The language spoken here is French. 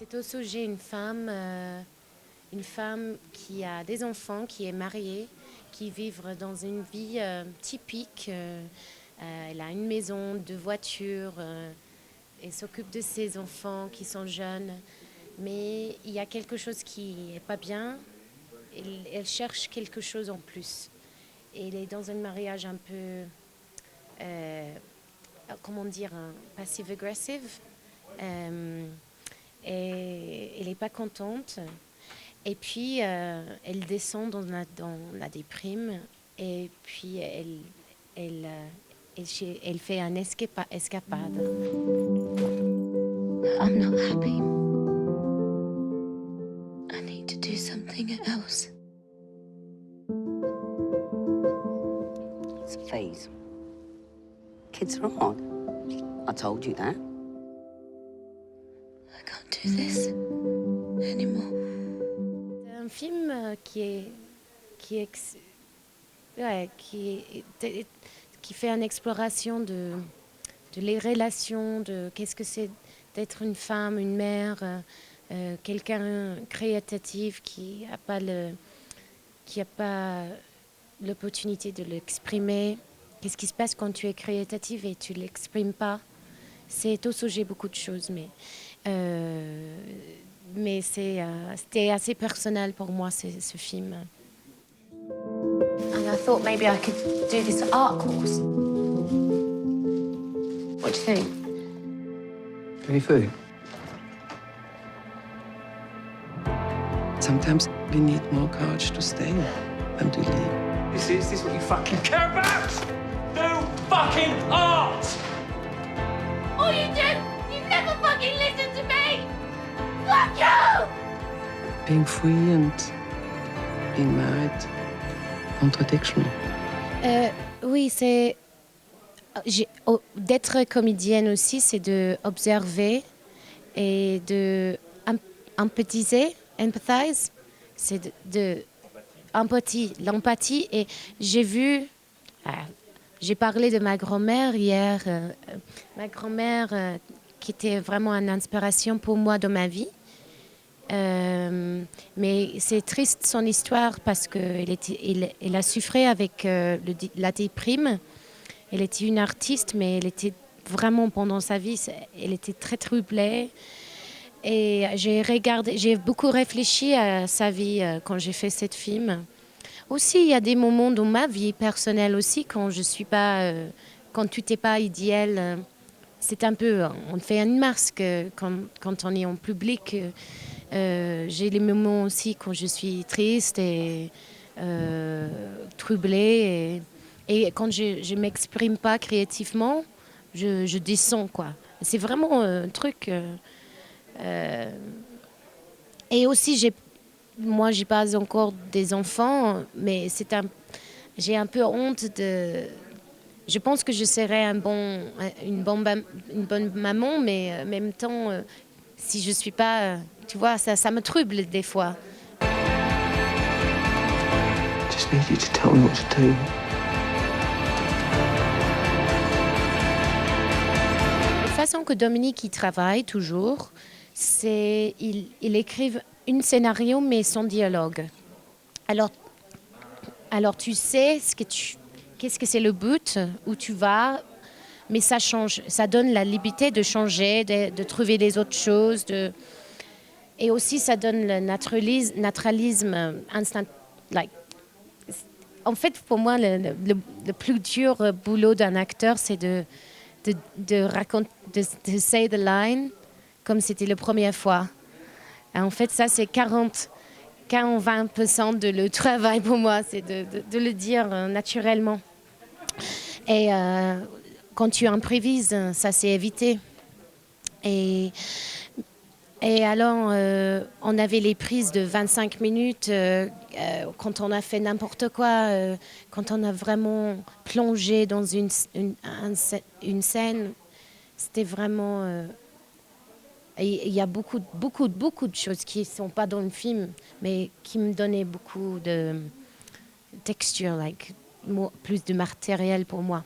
C'est au sujet une femme qui a des enfants, qui est mariée, qui vit dans une vie typique. Elle a une maison, deux voitures, elle s'occupe de ses enfants qui sont jeunes. Mais il y a quelque chose qui n'est pas bien. Elle cherche quelque chose en plus. Elle est dans un mariage un peu, comment dire, passive-aggressive. Et elle n'est pas contente. Et puis, elle descend dans la déprime. Et puis, elle fait un escapade. I'm not happy. I need to do something else. It's a phase. Kids are hard. I told you that. I can't do this anymore. C'est un film qui fait une exploration de les relations, de qu'est-ce que c'est d'être une femme, une mère, quelqu'un créatif qui n'a pas l'opportunité de l'exprimer. Qu'est-ce qui se passe quand tu es créative et tu ne l'exprimes pas? C'est au sujet beaucoup de choses, mais c'était assez personnel pour moi, ce film. And I thought maybe I could do this art course. What do you think? Any food? Sometimes we need more courage to stay than to leave. Is this what you fucking care about? Do fucking art! All you do, you never fucking listen to me! Fuck you! Being free and being married, contradiction. Oui, d'être comédienne aussi, c'est de observer et de empathiser, c'est l'empathie. Et j'ai parlé de ma grand-mère hier, ma grand-mère qui était vraiment une inspiration pour moi dans ma vie. Mais c'est triste son histoire parce qu'elle a souffert avec la déprime. Elle était une artiste, mais elle était vraiment pendant sa vie, elle était très troublée. Et j'ai beaucoup réfléchi à sa vie quand j'ai fait ce film. Aussi, il y a des moments dans ma vie personnelle aussi quand quand tout n'est pas idéal. C'est un peu, on fait une masque quand on est en public. J'ai les moments aussi quand je suis triste et troublée. Et quand je ne m'exprime pas créativement, je descends, quoi. C'est vraiment un truc. Et aussi, moi, j'ai pas encore des enfants, mais j'ai un peu honte de. Je pense que je serais une bonne maman, mais en même temps, si je suis pas, tu vois, ça me trouble des fois. Just need you to tell me what to do. La façon que Dominique y travaille toujours, c'est il écrive un scénario mais sans dialogue. Alors tu sais qu'est-ce que c'est le but, où tu vas, mais ça change, ça donne la liberté de changer, de trouver des autres choses, et aussi ça donne le naturalisme instant. En fait, pour moi, le plus dur boulot d'un acteur, c'est de raconter, de say the line comme c'était la première fois. Et en fait, ça, c'est 40-20% de le travail pour moi, c'est de le dire naturellement. Et quand tu improvises, ça c'est évité. Et alors, on avait les prises de 25 minutes quand on a fait n'importe quoi, quand on a vraiment plongé dans une scène. C'était vraiment... il y a beaucoup de choses qui ne sont pas dans le film, mais qui me donnaient beaucoup de texture, plus de matériel pour moi.